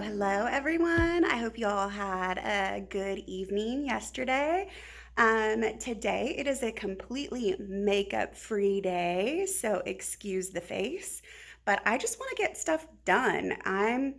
Hello everyone. I hope you all had a good evening yesterday. Today it is a completely makeup-free day, so excuse the face, but I just want to get stuff done. I'm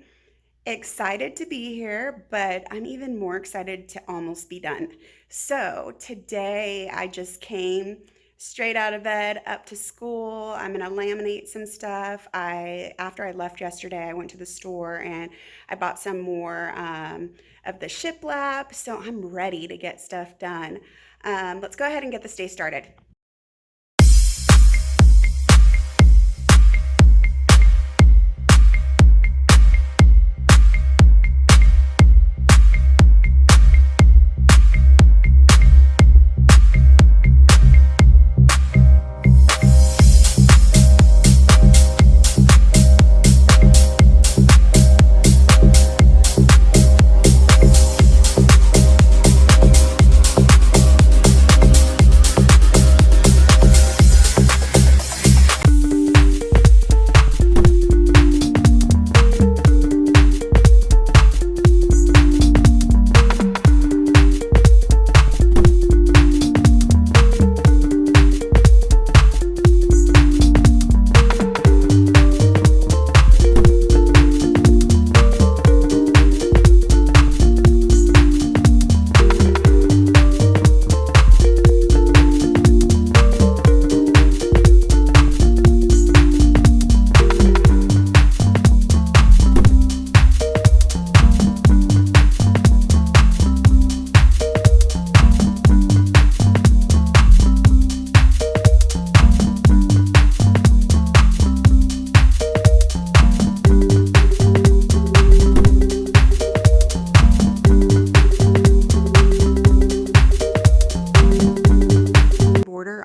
excited to be here, but I'm even more excited to almost be done. So today I just came straight out of bed up to school. I'm gonna laminate some stuff. After I left yesterday, I went to the store and I bought some more of the shiplap, so I'm ready to get stuff done. Let's go ahead and get this day started.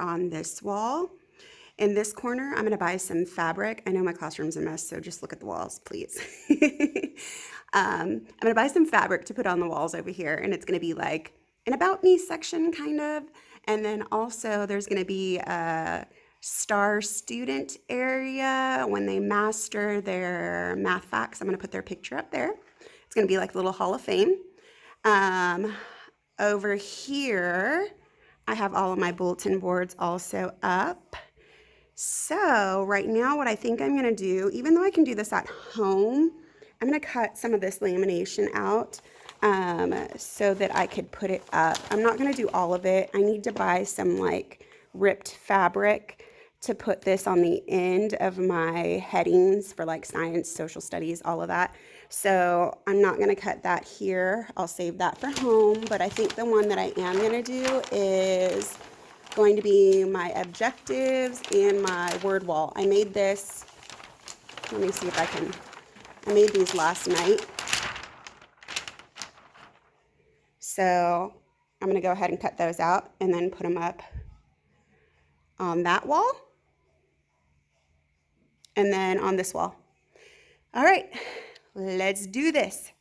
On this wall. In this corner, I'm going to buy some fabric. I know my classroom's a mess, so just look at the walls, please. I'm going to buy some fabric to put on the walls over here, and it's going to be like an About Me section, kind of. And then also there's going to be a star student area when they master their math facts. I'm going to put their picture up there. It's going to be like a little Hall of Fame. Over here, I have all of my bulletin boards also up. So right now what I think I'm gonna do, even though I can do this at home, I'm gonna cut some of this lamination out so that I could put it up. I'm not gonna do all of it. I need to buy some like ripped fabric to put this on the end of my headings for like science, social studies, all of that. So I'm not gonna cut that here. I'll save that for home, but I think the one that I am gonna do is going to be my objectives and my word wall. I made this, let me see if I made these last night. So I'm gonna go ahead and cut those out and then put them up on that wall and then on this wall. All right. Let's do this.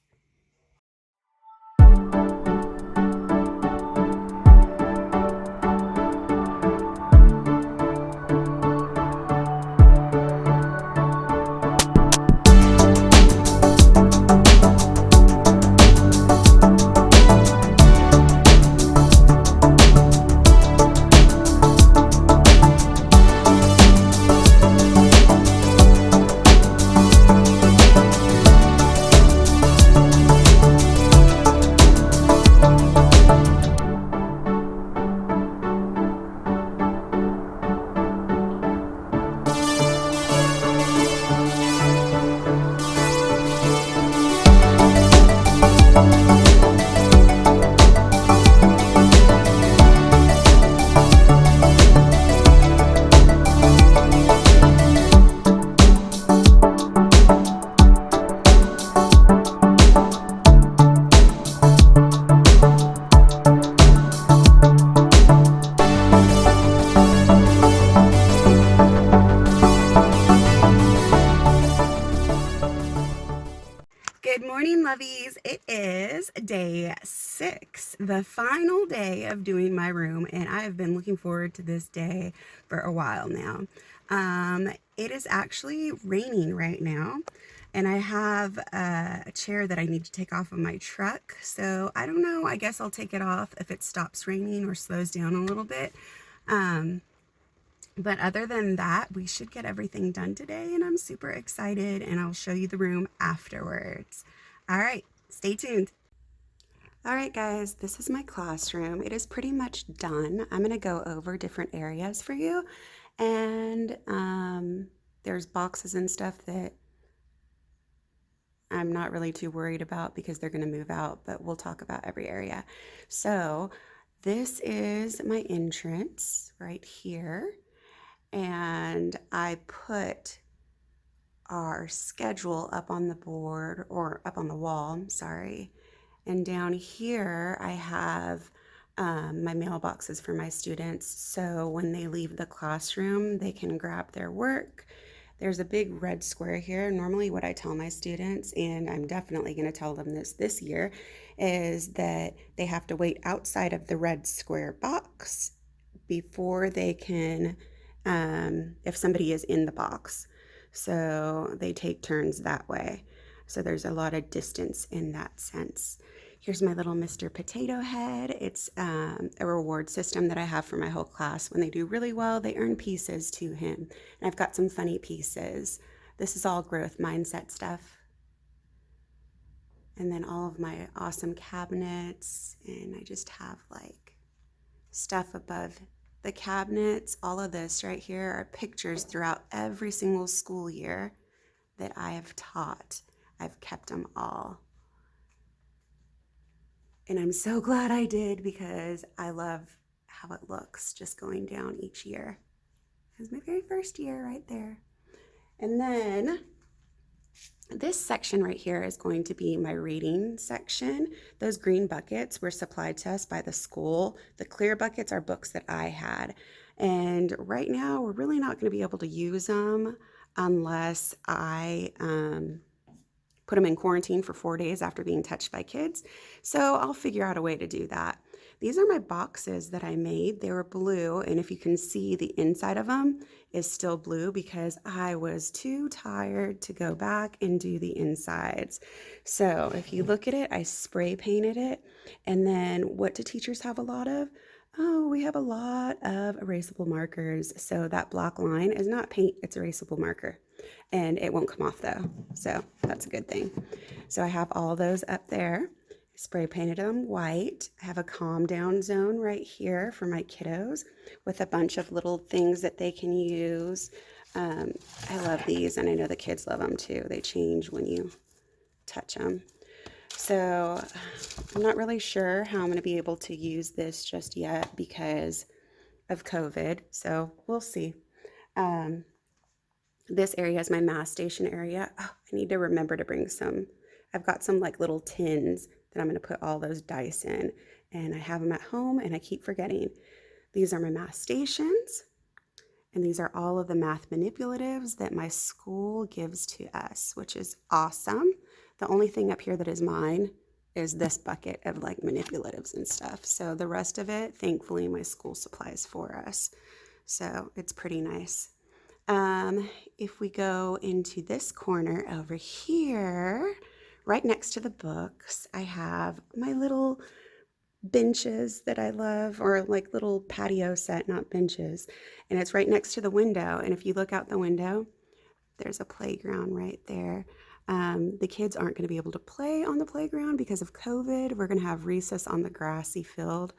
Good morning, lovies. It is day 6, the final day of doing my room, and I have been looking forward to this day for a while now. It is actually raining right now, and I have a chair that I need to take off of my truck. So I don't know, I guess I'll take it off if it stops raining or slows down a little bit. But other than that, we should get everything done today, and I'm super excited, and I'll show you the room afterwards. All right, stay tuned. All right, guys, this is my classroom. It is pretty much done. I'm going to go over different areas for you, and there's boxes and stuff that I'm not really too worried about because they're going to move out, but we'll talk about every area. So this is my entrance right here, and I put our schedule up on the board, or up on the wall, I'm sorry. And down here I have my mailboxes for my students, so when they leave the classroom they can grab their work. There's a big red square here. Normally what I tell my students, and I'm definitely going to tell them this year, is that they have to wait outside of the red square box before they can, if somebody is in the box. So they take turns that way. So there's a lot of distance in that sense. Here's my little Mr. Potato Head. It's a reward system that I have for my whole class. When they do really well, they earn pieces to him. And I've got some funny pieces. This is all growth mindset stuff. And then all of my awesome cabinets. And I just have like stuff above the cabinets. All of this right here are pictures throughout every single school year that I have taught. I've kept them all. And I'm so glad I did, because I love how it looks just going down each year. It was my very first year right there. And then this section right here is going to be my reading section. Those green buckets were supplied to us by the school. The clear buckets are books that I had. And right now we're really not going to be able to use them unless I put them in quarantine for 4 days after being touched by kids. So I'll figure out a way to do that. These are my boxes that I made. They were blue, and if you can see, the inside of them is still blue because I was too tired to go back and do the insides. So if you look at it, I spray painted it. And then what do teachers have a lot of? Oh, we have a lot of erasable markers. So that black line is not paint, it's erasable marker. And it won't come off though, so that's a good thing. So I have all those up there. Spray painted them white. I have a calm down zone right here for my kiddos with a bunch of little things that they can use. I love these, and I know the kids love them too. They change when you touch them. So I'm not really sure how I'm going to be able to use this just yet because of COVID, so we'll see. This area is my math station area. Oh, I need to remember to bring some. I've got some like little tins that I'm going to put all those dice in, and I have them at home and I keep forgetting. These are my math stations, and these are all of the math manipulatives that my school gives to us, which is awesome. The only thing up here that is mine is this bucket of like manipulatives and stuff. So the rest of it, thankfully, my school supplies for us. So it's pretty nice. If we go into this corner over here, right next to the books, I have my little benches that I love, or like little patio set, not benches. And it's right next to the window. And if you look out the window, there's a playground right there. The kids aren't going to be able to play on the playground because of COVID. We're going to have recess on the grassy field.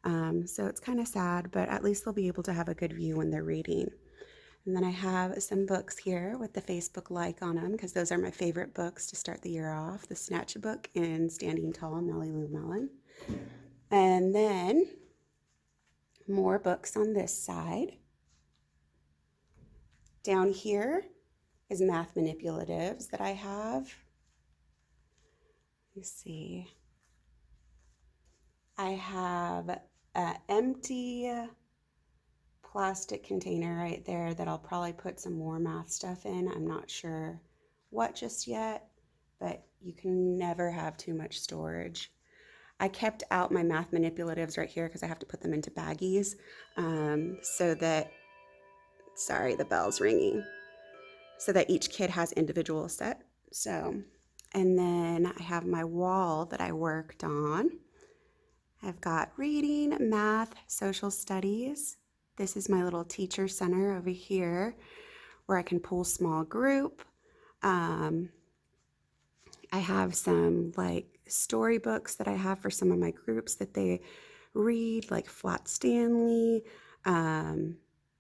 So it's kind of sad, but at least they'll be able to have a good view when they're reading. And then I have some books here with the Facebook like on them because those are my favorite books to start the year off. The Snatch Book and Standing Tall, Melly Lou Melon. And then more books on this side. Down here is math manipulatives that I have. Let me see. I have an empty plastic container right there that I'll probably put some more math stuff in. I'm not sure what just yet, but you can never have too much storage. I kept out my math manipulatives right here because I have to put them into baggies so that, sorry, the bell's ringing. so that each kid has individual set. So, and then I have my wall that I worked on. I've got reading, math, social studies. This is my little teacher center over here where I can pull small group. I have some like storybooks that I have for some of my groups that they read, like Flat Stanley. I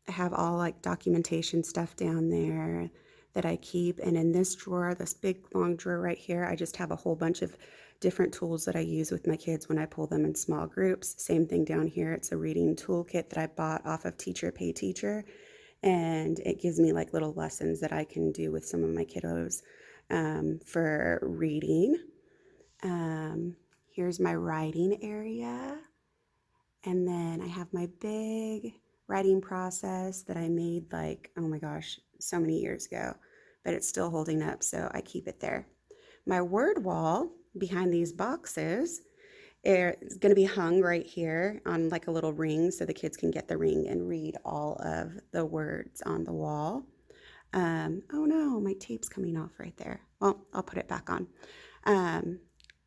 have all like documentation stuff down there that I keep. And in this drawer, this big long drawer right here, I just have a whole bunch of different tools that I use with my kids when I pull them in small groups. Same thing down here. It's a reading toolkit that I bought off of Teacher Pay Teacher. And it gives me like little lessons that I can do with some of my kiddos for reading. Here's my writing area. And then I have my big writing process that I made like, oh my gosh, so many years ago, but it's still holding up, so I keep it there. My word wall behind these boxes is going to be hung right here on like a little ring so the kids can get the ring and read all of the words on the wall. Oh no, my tape's coming off right there. Well, I'll put it back on.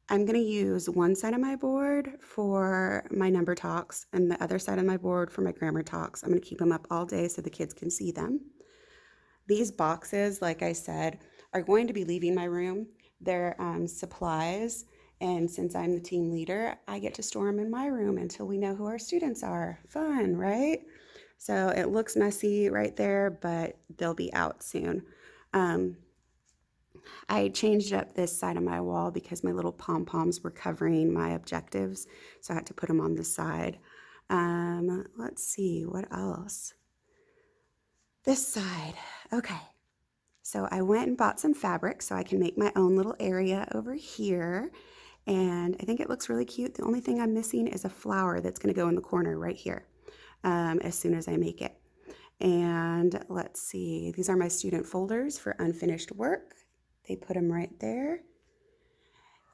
I'm going to use one side of my board for my number talks and the other side of my board for my grammar talks. I'm going to keep them up all day so the kids can see them. These boxes, like I said, are going to be leaving my room. They're supplies, and since I'm the team leader, I get to store them in my room until we know who our students are. Fun, right? So it looks messy right there, but they'll be out soon. I changed up this side of my wall because my little pom-poms were covering my objectives, so I had to put them on the side. Let's see, what else? This side, okay. So I went and bought some fabric so I can make my own little area over here, and I think it looks really cute. The only thing I'm missing is a flower that's gonna go in the corner right here as soon as I make it. And let's see, these are my student folders for unfinished work. They put them right there.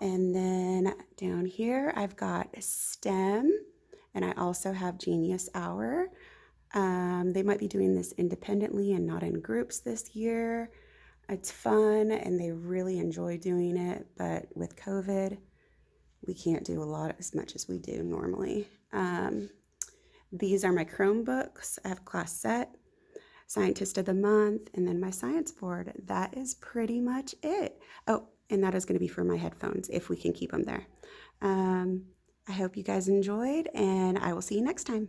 And then down here, I've got STEM, and I also have Genius Hour. They might be doing this independently and not in groups this year. It's fun, and they really enjoy doing it, but with COVID, we can't do a lot as much as we do normally. These are my Chromebooks. I have class set, Scientist of the Month, and then my science board. That is pretty much it. Oh, and that is going to be for my headphones if we can keep them there. I hope you guys enjoyed, and I will see you next time.